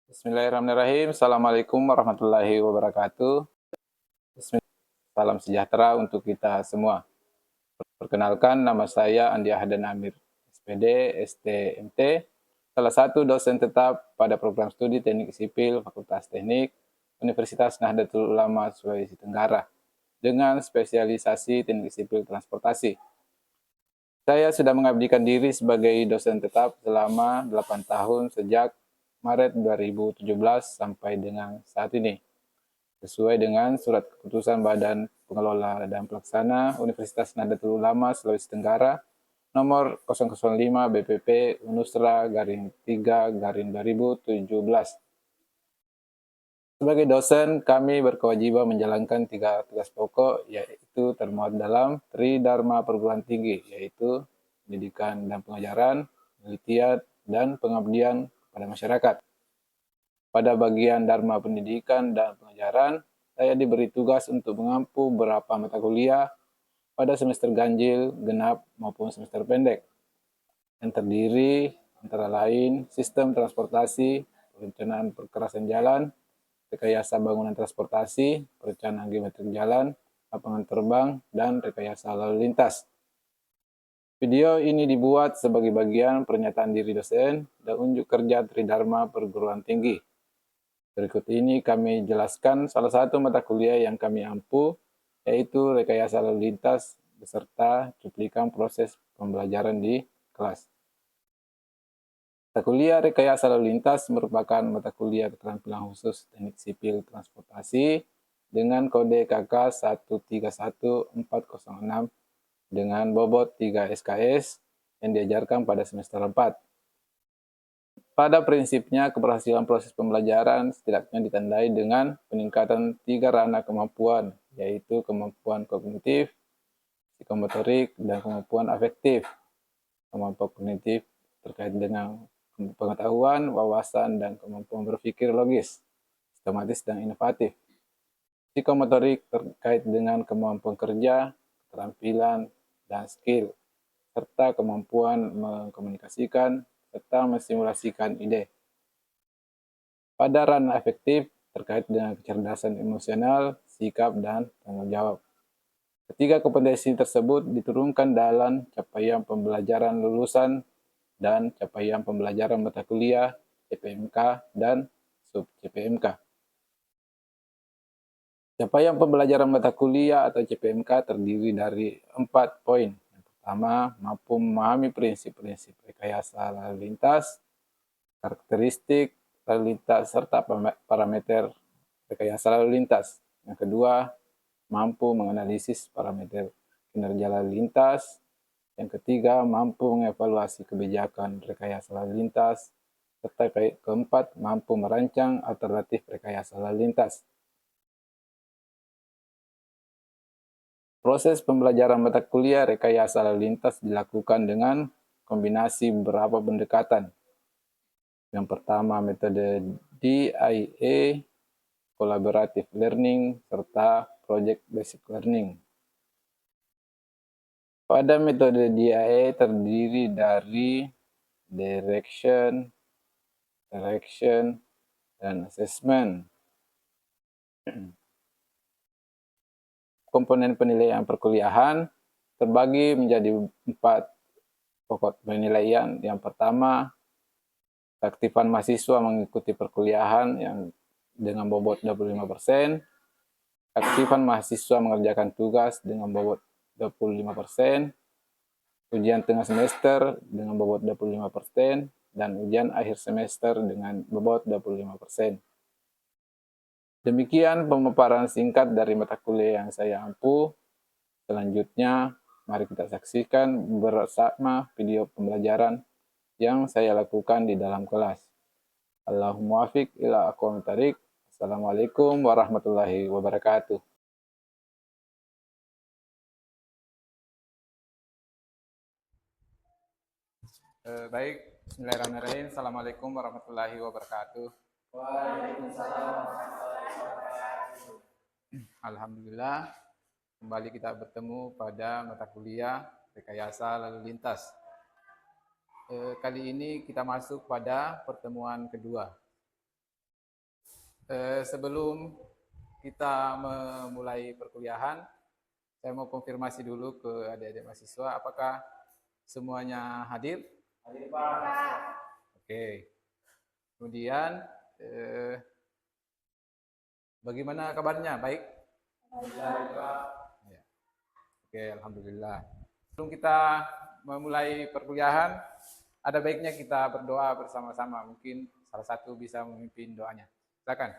Bismillahirrahmanirrahim. Assalamualaikum warahmatullahi wabarakatuh. Bismillah. Salam sejahtera untuk kita semua. Perkenalkan, nama saya Andi Ahdan Amir, SPD, STMT, salah satu dosen tetap pada program studi Teknik Sipil Fakultas Teknik Universitas Nahdlatul Ulama Sulawesi Tenggara dengan spesialisasi Teknik Sipil Transportasi. Saya sudah mengabdikan diri sebagai dosen tetap selama 8 tahun sejak Maret 2017 sampai dengan saat ini, sesuai dengan Surat Keputusan Badan Pengelola dan Pelaksana Universitas Nahdlatul Ulama Sulawesi Tenggara nomor 005 BPP Unusra garing 3 garing 2017. Sebagai dosen, kami berkewajiban menjalankan 3 tugas pokok, yaitu termuat dalam Tridharma Perguruan Tinggi, yaitu pendidikan dan pengajaran, penelitian, dan pengabdian pada masyarakat. Pada bagian Dharma Pendidikan dan Pengajaran, saya diberi tugas untuk mengampu beberapa mata kuliah pada semester ganjil, genap, maupun semester pendek, yang terdiri antara lain sistem transportasi, perencanaan perkerasan jalan, rekayasa bangunan transportasi, perencanaan geometrik jalan, lapangan terbang, dan rekayasa lalu lintas. Video ini dibuat sebagai bagian pernyataan diri dosen dan unjuk kerja Tridharma Perguruan Tinggi. Berikut ini kami jelaskan salah satu mata kuliah yang kami ampu, yaitu rekayasa lalu lintas beserta cuplikan proses pembelajaran di kelas. Mata kuliah rekayasa lalu lintas merupakan mata kuliah keterampilan khusus Teknik Sipil Transportasi dengan kode KK 131406 dengan bobot 3 SKS yang diajarkan pada semester 4. Pada prinsipnya, keberhasilan proses pembelajaran setidaknya ditandai dengan peningkatan 3 ranah kemampuan, yaitu kemampuan kognitif, psikomotorik, dan kemampuan afektif. Kemampuan kognitif terkait dengan pengetahuan, wawasan, dan kemampuan berpikir logis, sistematis, dan inovatif. Psikomotorik terkait dengan kemampuan kerja, keterampilan, dan skill, serta kemampuan mengkomunikasikan serta mensimulasikan ide. Pada ranah afektif terkait dengan kecerdasan emosional, sikap, dan tanggung jawab. Ketiga kompetensi tersebut diturunkan dalam capaian pembelajaran lulusan dan capaian pembelajaran mata kuliah, CPMK, dan sub-CPMK. Capaian pembelajaran mata kuliah atau CPMK terdiri dari 4 poin. Yang pertama, mampu memahami prinsip-prinsip rekayasa lalu lintas, karakteristik lalu lintas, serta parameter rekayasa lalu lintas. Yang kedua, mampu menganalisis parameter kinerja lalu lintas. Yang ketiga, mampu mengevaluasi kebijakan rekayasa lalu lintas. Serta keempat, mampu merancang alternatif rekayasa lalu lintas. Proses pembelajaran mata kuliah rekayasa lalu lintas dilakukan dengan kombinasi beberapa pendekatan. Yang pertama, metode DIA, Collaborative Learning, serta Project Basic Learning. Pada metode DIA terdiri dari Direction, dan Assessment. Komponen penilaian perkuliahan terbagi menjadi 4 pokok penilaian. Yang pertama, keaktifan mahasiswa mengikuti perkuliahan yang dengan bobot 25%, keaktifan mahasiswa mengerjakan tugas dengan bobot 25%, ujian tengah semester dengan bobot 25%, dan ujian akhir semester dengan bobot 25%. Demikian pemaparan singkat dari mata kuliah yang saya ampu. Selanjutnya, mari kita saksikan bersama video pembelajaran yang saya lakukan di dalam kelas. Allahumma muwafiq ila aqwamit thariq. Assalamualaikum warahmatullahi wabarakatuh. Baik, bismillahirrahmanirrahim. Assalamualaikum warahmatullahi wabarakatuh. Waalaikumsalam. Alhamdulillah, kembali kita bertemu pada mata kuliah rekayasa lalu lintas. Kali ini kita masuk pada pertemuan kedua. Sebelum kita memulai perkuliahan, saya mau konfirmasi dulu ke adik-adik mahasiswa, apakah semuanya hadir? Hadir Pak. Oke. Kemudian, bagaimana kabarnya? Baik? Baik Pak. Ya. Oke, alhamdulillah. Sebelum kita memulai perkuliahan, ada baiknya kita berdoa bersama-sama. Mungkin salah satu bisa memimpin doanya. Silakan.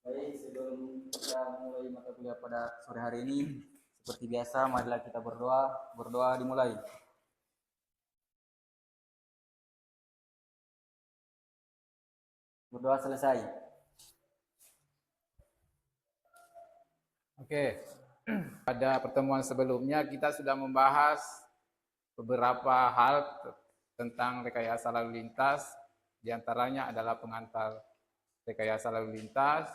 Baik, sebelum kita mulai mata kuliah pada sore hari ini, seperti biasa, marilah kita berdoa. Berdoa dimulai. Berdoa selesai. Oke. Pada pertemuan sebelumnya kita sudah membahas beberapa hal tentang rekayasa lalu lintas. Di antaranya adalah pengantar rekayasa lalu lintas,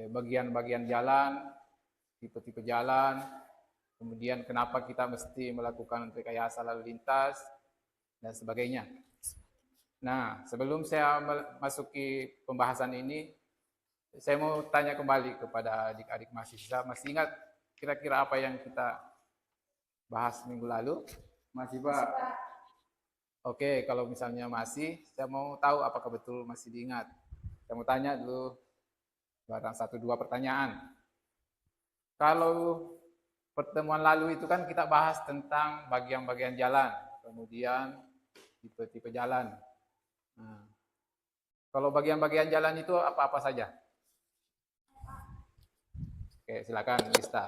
bagian-bagian jalan, tipe-tipe jalan, kemudian kenapa kita mesti melakukan rekayasa lalu lintas, dan sebagainya. Nah, sebelum saya memasuki pembahasan ini, saya mau tanya kembali kepada adik-adik mahasiswa, masih ingat kira-kira apa yang kita bahas minggu lalu? Masih Pak. Oke, kalau misalnya masih, saya mau tahu apakah betul masih diingat. Saya mau tanya dulu barang 1-2 pertanyaan. Kalau pertemuan lalu itu kan kita bahas tentang bagian-bagian jalan, kemudian tipe-tipe jalan. Nah, kalau bagian-bagian jalan itu apa-apa saja? Oke, silakan Lista.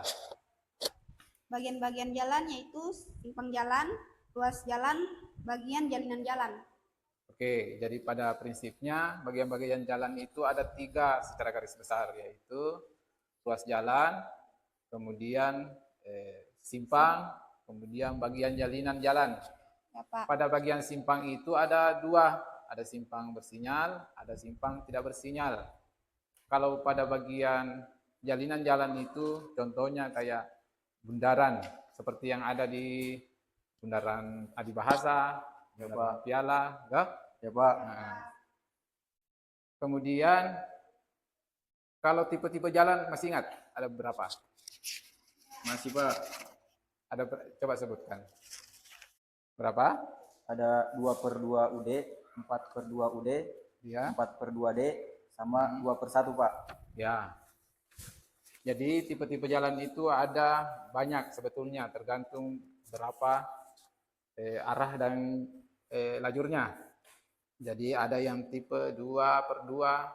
Bagian-bagian jalan yaitu simpang jalan, ruas jalan, bagian jalinan jalan. Oke, jadi pada prinsipnya bagian-bagian jalan itu ada 3 secara garis besar, yaitu ruas jalan, kemudian simpang, kemudian bagian jalinan jalan. Ya, Pak. Pada bagian simpang itu ada 2, ada simpang bersinyal, ada simpang tidak bersinyal. Kalau pada bagian jalinan jalan itu contohnya kayak bundaran, seperti yang ada di bundaran Adibahasa, bundaran Piala, Ya Pak. Nah. Kemudian kalau tipe-tipe jalan masih ingat ada berapa? Masih Pak. Ada coba sebutkan. Berapa? Ada 2/2 UD, 4/2 UD, Ya. 4/2 D, sama 2/1 Pak. Ya. Jadi tipe-tipe jalan itu ada banyak sebetulnya, tergantung berapa arah dan lajurnya. Jadi ada yang tipe 2/2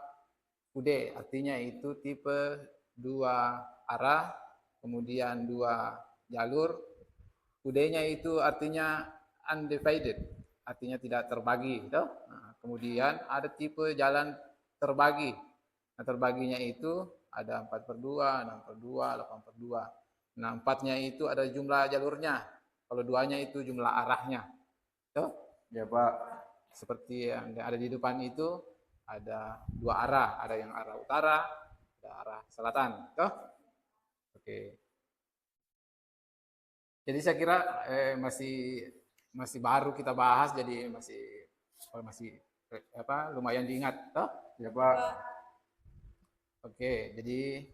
UD, artinya itu tipe 2 arah, kemudian 2 jalur. UD-nya itu artinya undivided, artinya tidak terbagi. Gitu. Nah, kemudian ada tipe jalan terbagi. Nah, terbaginya itu ada 4/2, 6/2, 8/2. Nah, 4-nya itu ada jumlah jalurnya. Kalau 2-nya itu jumlah arahnya. Gitu. Ya Pak. Seperti yang ada di depan itu ada 2 arah, ada yang arah utara, ada arah selatan. Gitu. Oke. Jadi saya kira masih baru kita bahas, jadi masih lumayan diingat, toh? Ya Pak. Oke, jadi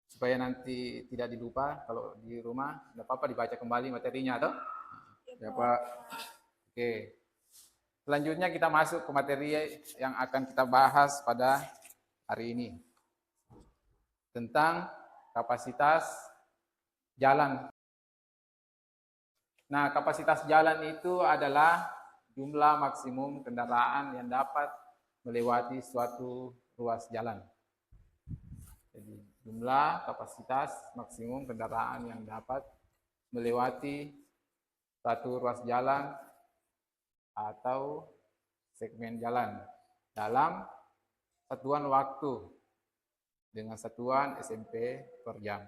supaya nanti tidak dilupa kalau di rumah, tidak apa-apa dibaca kembali materinya, toh? Ya Pak. Oke. Selanjutnya kita masuk ke materi yang akan kita bahas pada hari ini tentang kapasitas jalan. Nah, kapasitas jalan itu adalah jumlah maksimum kendaraan yang dapat melewati suatu ruas jalan. Jadi, jumlah kapasitas maksimum kendaraan yang dapat melewati suatu ruas jalan atau segmen jalan dalam satuan waktu dengan satuan SMP per jam.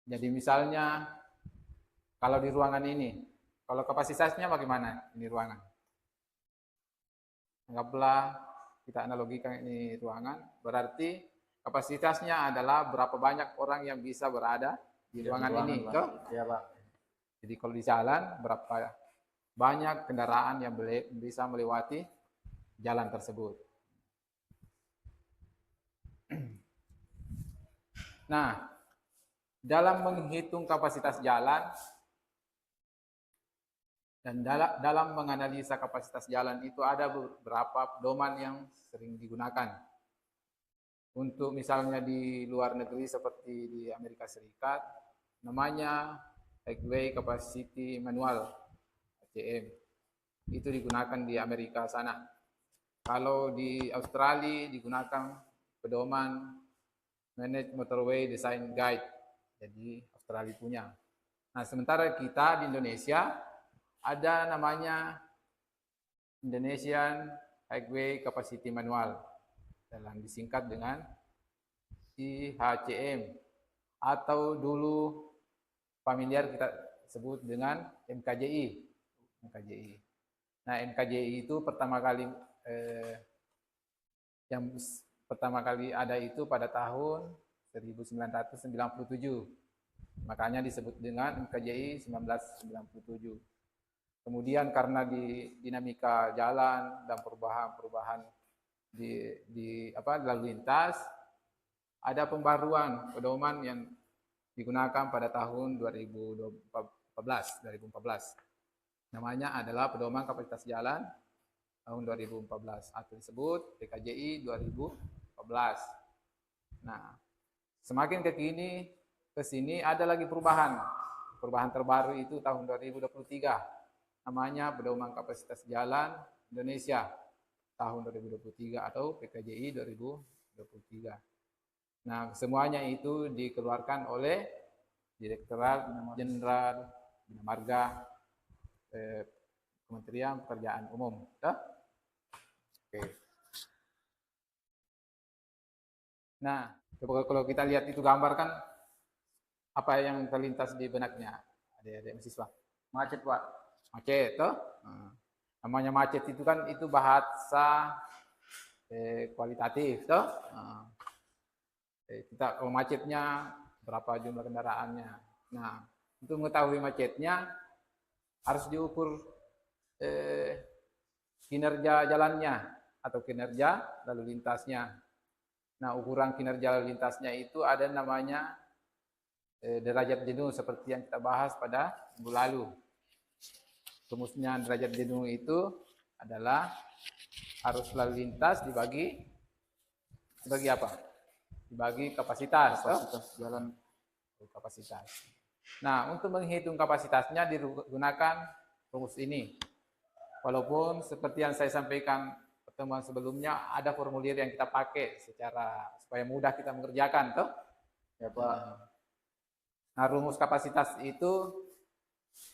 Jadi misalnya kalau di ruangan ini, kalau kapasitasnya bagaimana ini ruangan? Anggaplah kita analogikan ini ruangan, berarti kapasitasnya adalah berapa banyak orang yang bisa berada di ruangan ini. Pak. Ya Pak. Jadi kalau di jalan berapa banyak kendaraan yang bisa melewati jalan tersebut. Nah, dalam menghitung kapasitas jalan dan dalam menganalisa kapasitas jalan itu ada beberapa pedoman yang sering digunakan. Untuk misalnya di luar negeri seperti di Amerika Serikat, namanya Highway Capacity Manual (HCM). Itu digunakan di Amerika sana. Kalau di Australia digunakan pedoman Managed Motorway Design Guide, jadi Australia punya. Nah, sementara kita di Indonesia ada namanya Indonesian Highway Capacity Manual, dalam disingkat dengan IHCM, atau dulu familiar kita sebut dengan MKJI. Nah, MKJI itu yang pertama kali ada itu pada tahun 1997. Makanya disebut dengan MKJI 1997. Kemudian karena di dinamika jalan dan perubahan di lalu lintas, ada pembaruan pedoman yang digunakan pada tahun 2014. Namanya adalah Pedoman Kapasitas Jalan tahun 2014 atau disebut PKJI 2014. Nah, semakin ke sini ada lagi perubahan terbaru itu tahun 2023. Namanya Pedoman Kapasitas Jalan Indonesia tahun 2023 atau PKJI 2023. Nah, semuanya itu dikeluarkan oleh Direktorat Jenderal Bina Marga Kementerian Pekerjaan Umum. Oke. Nah, kalau kita lihat itu gambar kan apa yang terlintas di benaknya adik-adik mahasiswa? Macet, Pak. Macet, toh? Namanya macet itu kan itu bahasa kualitatif, toh? Kita kalau macetnya berapa jumlah kendaraannya. Nah, untuk mengetahui macetnya harus diukur kinerja jalannya atau kinerja lalu lintasnya. Nah, ukuran kinerja lalu lintasnya itu ada namanya derajat jenuh seperti yang kita bahas pada minggu lalu. Rumusnya derajat jenuh itu adalah arus lalu lintas dibagi apa? Dibagi kapasitas jalan. Kapasitas. Nah, untuk menghitung kapasitasnya digunakan rumus ini. Walaupun seperti yang saya sampaikan pertemuan sebelumnya, ada formulir yang kita pakai supaya mudah kita mengerjakan, toh? Ya, Pak. Nah, rumus kapasitas itu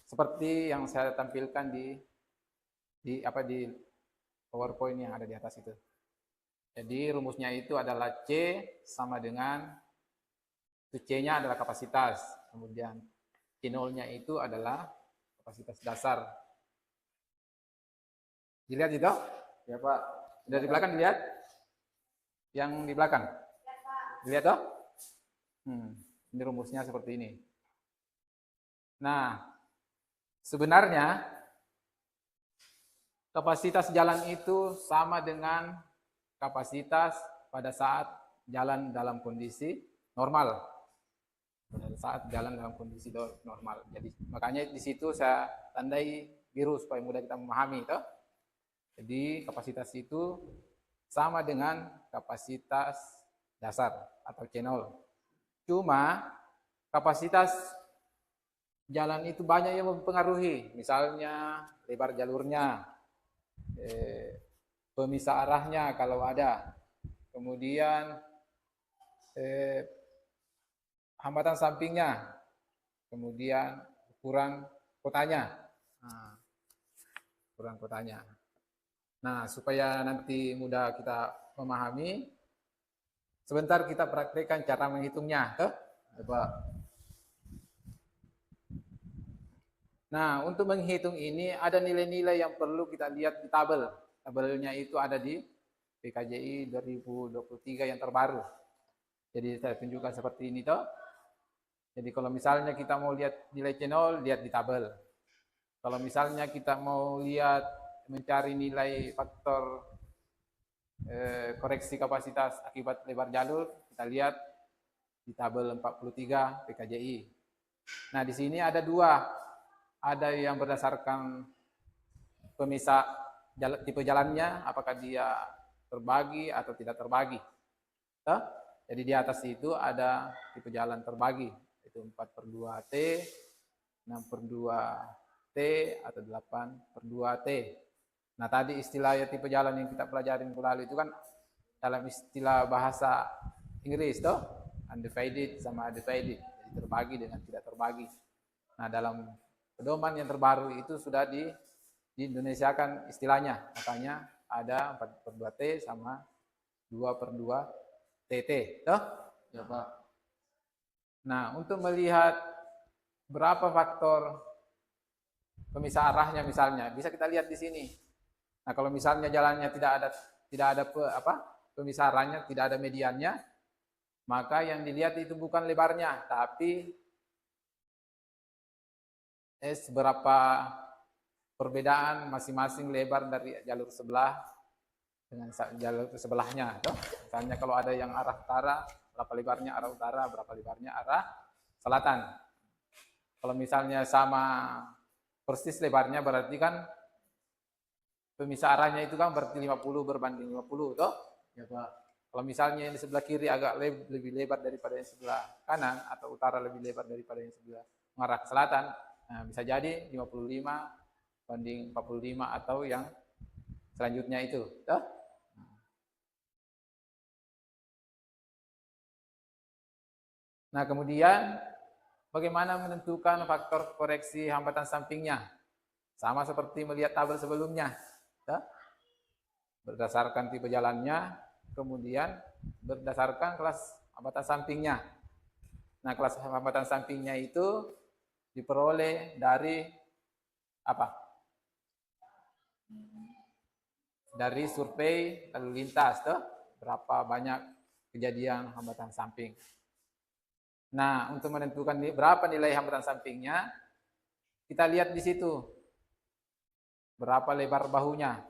seperti yang saya tampilkan di PowerPoint yang ada di atas itu. Jadi rumusnya itu adalah C sama dengan C-nya adalah kapasitas, kemudian C0-nya itu adalah kapasitas dasar. Dilihat itu? Ya, Pak. Dari belakang dilihat? Yang di belakang? Ya, Pak. Dilihat toh? Ini rumusnya seperti ini. Nah, sebenarnya kapasitas jalan itu sama dengan kapasitas pada saat jalan dalam kondisi normal. Pada saat jalan dalam kondisi normal. Jadi makanya di situ saya tandai biru supaya mudah kita memahami, toh. Jadi kapasitas itu sama dengan kapasitas dasar atau C0. Cuma kapasitas jalan itu banyak yang mempengaruhi, misalnya lebar jalurnya, pemisah arahnya kalau ada, kemudian hambatan sampingnya, kemudian ukuran kotanya. Nah, supaya nanti mudah kita memahami, sebentar kita praktekkan cara menghitungnya. Pak. Nah, untuk menghitung ini ada nilai-nilai yang perlu kita lihat di tabel. Tabelnya itu ada di PKJI 2023 yang terbaru. Jadi saya tunjukkan seperti ini toh. Jadi kalau misalnya kita mau lihat nilai C0, lihat di tabel. Kalau misalnya kita mau lihat mencari nilai faktor koreksi kapasitas akibat lebar jalur, kita lihat di tabel 43 PKJI. Nah, di sini ada dua. Ada yang berdasarkan pemisah tipe jalannya, apakah dia terbagi atau tidak terbagi. Jadi di atas itu ada tipe jalan terbagi, itu 4/2T, 6/2T, atau 8/2T. Nah, tadi istilah tipe jalan yang kita pelajari minggu lalu itu kan dalam istilah bahasa Inggris, undivided sama divided, jadi terbagi dengan tidak terbagi. Nah, dalam pedoman yang terbaru itu sudah di Indonesiakan istilahnya, makanya ada 4/2T sama 2/2TT, Ya Pak. Nah, untuk melihat berapa faktor pemisah arahnya misalnya, bisa kita lihat di sini. Nah, kalau misalnya jalannya tidak ada pemisah arahnya, tidak ada mediannya, maka yang dilihat itu bukan lebarnya, tapi seberapa perbedaan masing-masing lebar dari jalur sebelah dengan jalur sebelahnya. Misalnya kalau ada yang arah utara, berapa lebarnya arah utara, berapa lebarnya arah selatan. Kalau misalnya sama persis lebarnya, berarti kan pemisah arahnya itu kan berarti 50 berbanding 50, toh? Ya Pak. Kalau misalnya yang di sebelah kiri agak lebih lebar daripada yang sebelah kanan, atau utara lebih lebar daripada yang sebelah mengarah ke selatan, nah, bisa jadi 55 banding 45 atau yang selanjutnya itu. Nah, kemudian bagaimana menentukan faktor koreksi hambatan sampingnya? Sama seperti melihat tabel sebelumnya. Berdasarkan tipe jalannya, kemudian berdasarkan kelas hambatan sampingnya. Nah, kelas hambatan sampingnya itu diperoleh dari apa? Dari survei lalu lintas, berapa banyak kejadian hambatan samping. Nah, untuk menentukan berapa nilai hambatan sampingnya, kita lihat di situ berapa lebar bahunya.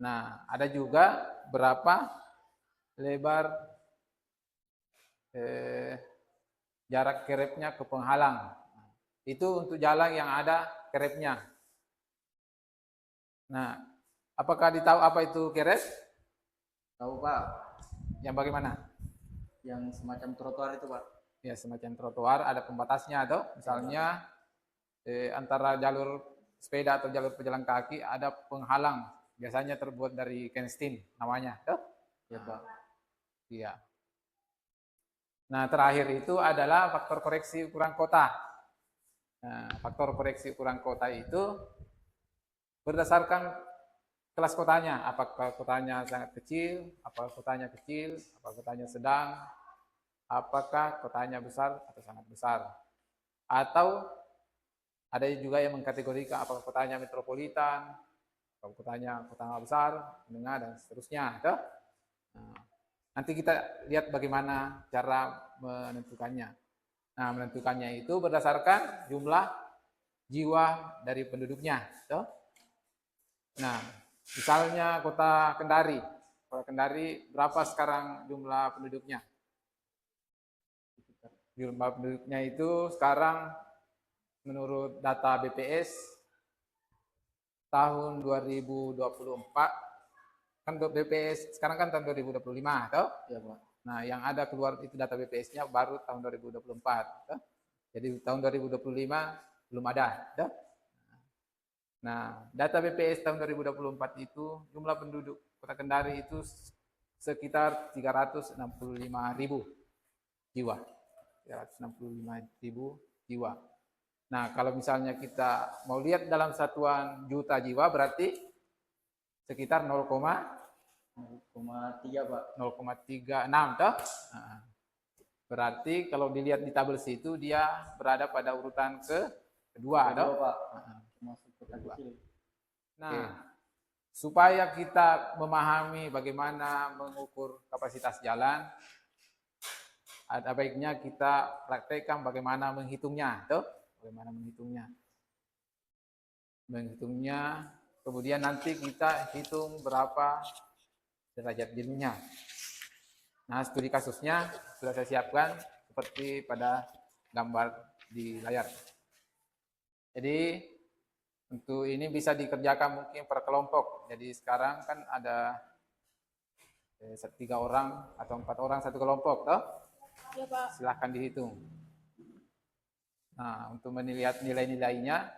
Nah, ada juga berapa lebar jarak kerepnya ke penghalang. Itu untuk jalan yang ada kerepnya. Nah, apakah ditahu apa itu kerep? Tahu Pak. Yang bagaimana? Yang semacam trotoar itu Pak. Ya, semacam trotoar, ada pembatasnya, atau misalnya antara jalur sepeda atau jalur pejalan kaki ada penghalang, biasanya terbuat dari kenstin namanya, Ya Pak. Iya. Nah, terakhir itu adalah faktor koreksi ukuran kota. Nah, faktor koreksi ukuran kota itu berdasarkan kelas kotanya, apakah kotanya sangat kecil, apakah kotanya kecil, apakah kotanya sedang, apakah kotanya besar atau sangat besar. Atau ada juga yang mengkategorikan apakah kotanya metropolitan, apakah kotanya kota besar, menengah, dan seterusnya. Nah, nanti kita lihat bagaimana cara menentukannya. Nah, menentukannya itu berdasarkan jumlah jiwa dari penduduknya. Nah, misalnya kota Kendari. Kota Kendari berapa sekarang jumlah penduduknya? Jumlah penduduknya itu sekarang menurut data BPS tahun 2024, kan BPS sekarang kan tahun 2025, toh? Ya Pak. Nah, yang ada keluar itu data BPS-nya baru tahun 2024, toh? Jadi tahun 2025 belum ada, toh? Nah, data BPS tahun 2024 itu jumlah penduduk Kota Kendari itu sekitar 365.000 jiwa. 365.000 jiwa. Nah, kalau misalnya kita mau lihat dalam satuan juta jiwa, berarti sekitar 0,3 Pak. 0,36, toh? Nah, berarti kalau dilihat di tabel situ dia berada pada urutan kedua, toh? Pak. Masuk kota kecil. Nah, supaya kita memahami bagaimana mengukur kapasitas jalan, ada baiknya kita praktekkan bagaimana menghitungnya, toh? Bagaimana menghitungnya. menghitungnya. Kemudian nanti kita hitung berapa derajat jenuhnya. Nah, studi kasusnya sudah saya siapkan seperti pada gambar di layar. Jadi untuk ini bisa dikerjakan mungkin per kelompok. Jadi sekarang kan ada 3 orang atau 4 orang satu kelompok, toh? Ya, Pak. Silahkan dihitung. Nah, untuk melihat nilai-nilainya,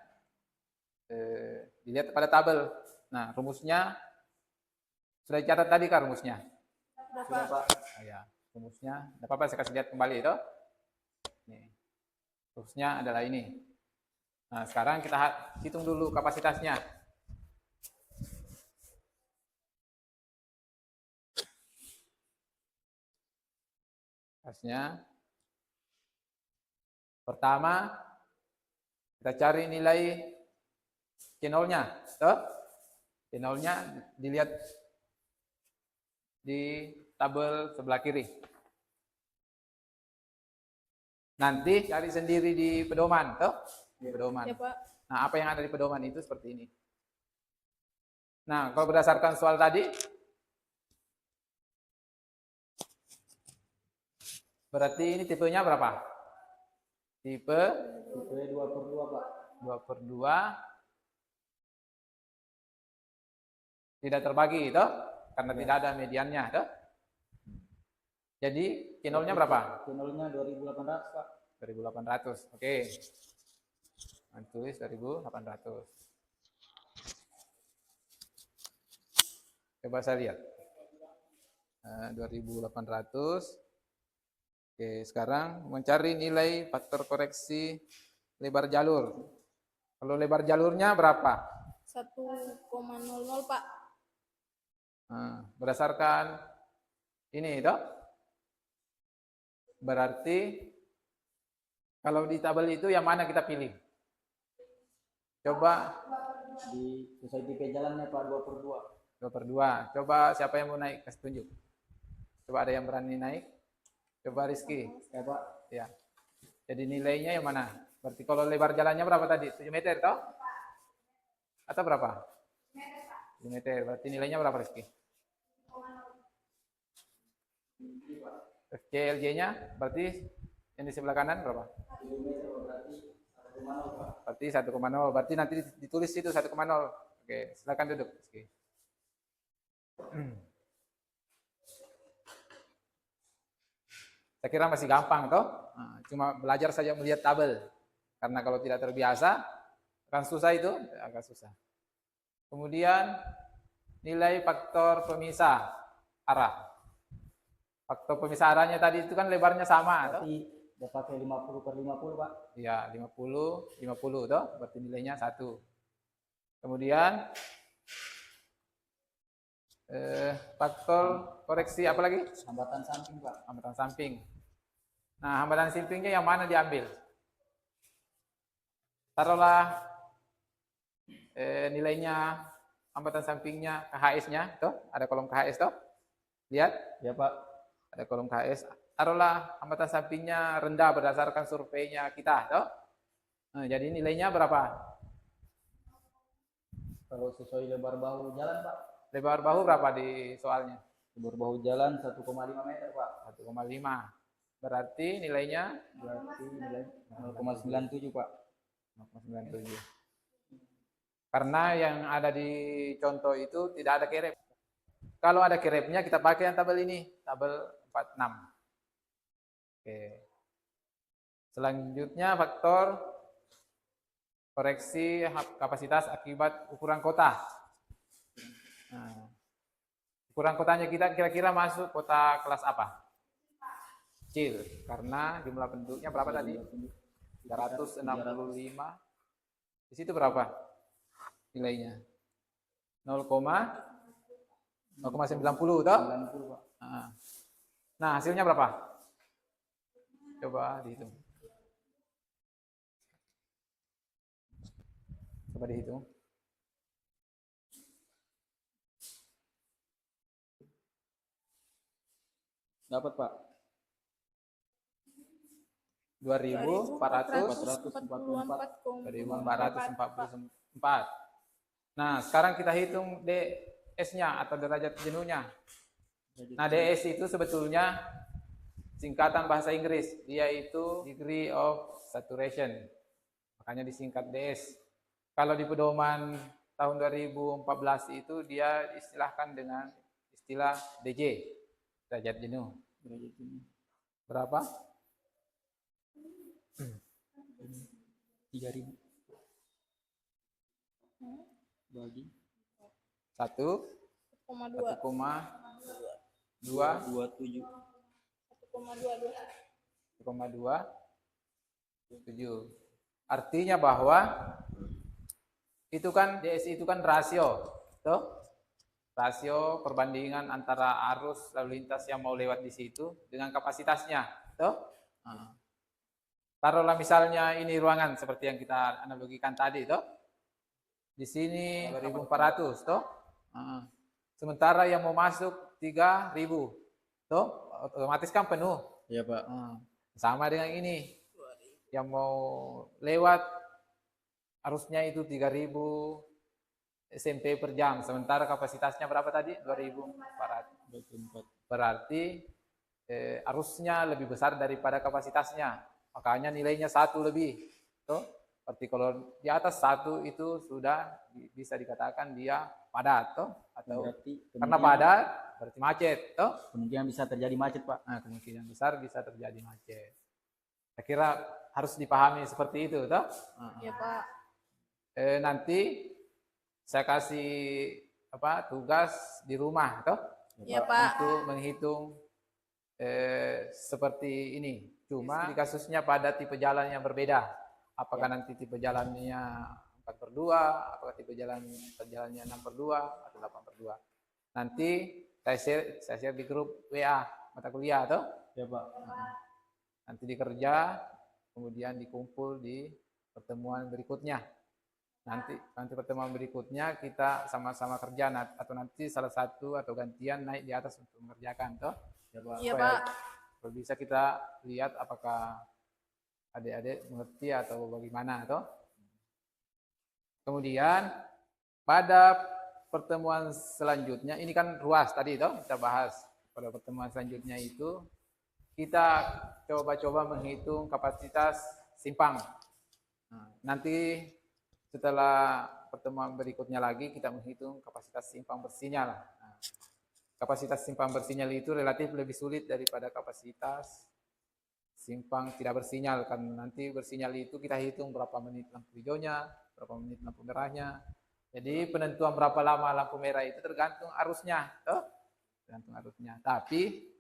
dilihat pada tabel. Nah, rumusnya sudah dicatat tadi kan rumusnya? Sudah, Pak. Ya, rumusnya. Tidak apa-apa, saya kasih lihat kembali itu. Nih. Rumusnya adalah ini. Nah, sekarang kita hitung dulu kapasitasnya. Kapasitasnya. Pertama, kita cari nilai C0-nya. C0-nya dilihat di tabel sebelah kiri. Nanti cari sendiri di pedoman, toh? Di pedoman. Ya, Pak. Nah, apa yang ada di pedoman itu seperti ini. Nah, kalau berdasarkan soal tadi, berarti ini tipenya berapa? Tipe 2/2, Pak. 2/2 tidak terbagi, toh? Karena tidak ada mediannya, toh? Jadi, C0-nya berapa? C0-nya 2.800, Pak. 2.800. Oke. Tulis 2.800. Coba saya lihat. 2.800. Oke, sekarang mencari nilai faktor koreksi lebar jalur. Kalau lebar jalurnya berapa? 1,00, Pak. Nah, berdasarkan ini, toh? Berarti kalau di tabel itu yang mana kita pilih? Coba Di sesuai tipe jalannya, Pak, 2/2. 2/2. Coba siapa yang mau naik? Kasih tunjuk. Coba ada yang berani naik? Coba Rizky. Ya, Pak. Ya. Jadi nilainya yang mana? Berarti kalau lebar jalannya berapa tadi? 7 meter, toh? Atau berapa? 7 meter. Berarti nilainya berapa, Rizky? CLJ-nya berarti yang di sebelah kanan berapa? Berarti 1,0. Berarti nanti ditulis itu 1,0. Oke, silakan duduk, Rizky. Saya kira masih gampang, toh? Nah, cuma belajar saja melihat tabel. Karena kalau tidak terbiasa, akan susah itu, agak susah. Kemudian nilai faktor pemisah arah. Faktor pemisah arahnya tadi itu kan lebarnya sama, toh? Berarti udah pakai 50/50, Pak. Iya, 50, toh? Berarti nilainya 1. Kemudian faktor koreksi apa lagi? Hambatan samping, Pak. Hambatan samping. Nah, hambatan sampingnya yang mana diambil? Taruhlah nilainya hambatan sampingnya KHS-nya, toh? Ada kolom KHS, toh? Lihat, Ya, Pak. ada kolom KHS. Taruhlah hambatan sampingnya rendah berdasarkan surveinya kita, toh? Nah, jadi nilainya berapa? Kalau sesuai lebar bahu jalan, Pak. Lebar bahu berapa di soalnya? Lebar bahu jalan 1,5 meter, Pak. 1,5. Berarti nilainya Berarti nilai 0,97, Pak. 0,97. Karena yang ada di contoh itu tidak ada kerep. Kalau ada kerepnya kita pakai yang tabel ini, tabel 46. Oke. Selanjutnya faktor koreksi kapasitas akibat ukuran kota. Nah, ukuran kotanya kita kira-kira masuk kota kelas apa? Kecil, karena jumlah penduduknya berapa tadi? 365. Di situ berapa nilainya? 0,90, toh? 90, Pak. Nah, hasilnya berapa? Coba dihitung. Coba dihitung. Dapat, Pak. 2.444. 2.444,4. Nah, sekarang kita hitung DS-nya atau derajat jenuhnya. Nah, DS itu sebetulnya singkatan bahasa Inggris. Dia itu degree of saturation. Makanya disingkat DS. Kalau di pedoman tahun 2014 itu dia istilahkan dengan istilah DJ, derajat jenuh. Berapa? 3.000 bagi 1,2 27 1,27. Artinya bahwa itu kan DS itu kan rasio, toh? Rasio perbandingan antara arus lalu lintas yang mau lewat di situ dengan kapasitasnya, toh? Taruhlah misalnya ini ruangan seperti yang kita analogikan tadi, toh? Di sini 2.400, toh? Sementara yang mau masuk 3.000, toh? Otomatis kan penuh. ya Pak. Sama dengan ini. Yang mau lewat arusnya itu 3.000 SMP per jam. Sementara kapasitasnya berapa tadi? 2.400. Berarti arusnya lebih besar daripada kapasitasnya. Makanya nilainya 1 lebih. Tuh. Berarti kalau di atas 1 itu sudah bisa dikatakan dia padat. Tuh. Atau karena padat berarti macet. Tuh. Kemungkinan bisa terjadi macet, Pak. Nah, kemungkinan besar bisa terjadi macet. Saya kira harus dipahami seperti itu. Tuh. Ya Pak. Nanti saya kasih tugas di rumah, toh? Ya Pak. Untuk menghitung seperti ini. Cuma di kasusnya pada tipe jalan yang berbeda. Apakah nanti tipe jalannya 4/2, apakah tipe jalannya 6/2 atau 8/2. Nanti saya share di grup WA mata kuliah, toh? Ya Pak. Nanti dikerja, kemudian dikumpul di pertemuan berikutnya. Nanti pertemuan berikutnya kita sama-sama kerja atau nanti salah satu atau gantian naik di atas untuk mengerjakan, toh? Ya Pak. Kalau bisa kita lihat apakah adik-adik mengerti atau bagaimana, toh? Kemudian pada pertemuan selanjutnya, ini kan ruas tadi, toh? Kita bahas pada pertemuan selanjutnya itu kita coba-coba menghitung kapasitas simpang. Nanti setelah pertemuan berikutnya lagi kita menghitung kapasitas simpang bersinyal. Kapasitas simpang bersinyal itu relatif lebih sulit daripada kapasitas simpang tidak bersinyal, karena nanti bersinyal itu kita hitung berapa menit lampu hijaunya, berapa menit lampu merahnya. Jadi penentuan berapa lama lampu merah itu tergantung arusnya, toh? Tergantung arusnya. Tapi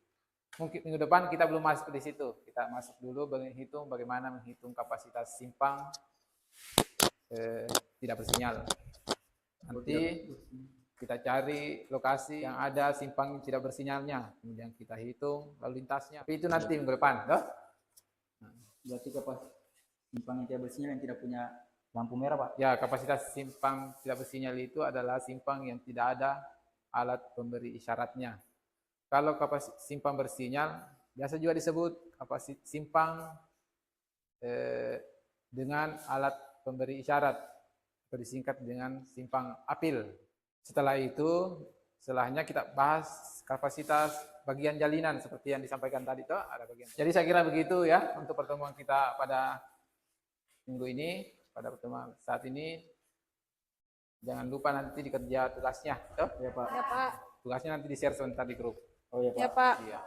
mungkin minggu depan kita belum masuk di situ. Kita masuk dulu menghitung bagaimana menghitung kapasitas simpang tidak bersinyal. Nanti kita cari lokasi yang ada simpang tidak bersinyalnya, kemudian kita hitung lalu lintasnya. Tapi itu nanti minggu depan, toh? Berarti kapasitas simpang yang tidak bersinyal yang tidak punya lampu merah, Pak? Ya, kapasitas simpang tidak bersinyal itu adalah simpang yang tidak ada alat pemberi isyaratnya. Kalau kapasitas simpang bersinyal, biasa juga disebut kapasitas simpang dengan alat pemberi isyarat, atau disingkat dengan simpang apil. Setelahnya kita bahas kapasitas bagian jalinan seperti yang disampaikan tadi, toh? Ada bagian. Jadi saya kira begitu ya untuk pertemuan kita pada minggu ini, pada pertemuan saat ini. Jangan lupa nanti dikerja tugasnya, toh? Ya Pak. Ya Pak. Tugasnya nanti di-share sebentar di grup. Oh ya Pak. Ya Pak. Iya.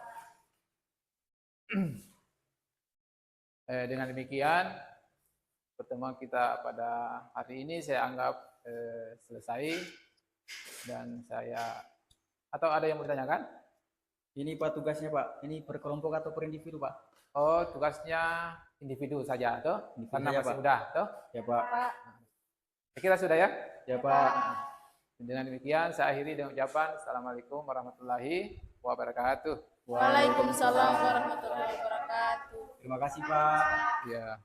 Dengan demikian pertemuan kita pada hari ini saya anggap selesai, dan atau ada yang mau ditanyakan? Ini Pak tugasnya Pak, ini per kelompok atau per individu Pak? Oh, tugasnya individu saja, toh? Individu Karena saja, masih Pak. muda, toh? Ya Pak. Saya kira sudah ya? Ya Pak. Dengan demikian saya akhiri dengan ucapan Assalamualaikum warahmatullahi wabarakatuh. Waalaikumsalam warahmatullahi wabarakatuh. Terima kasih Pak. Ya.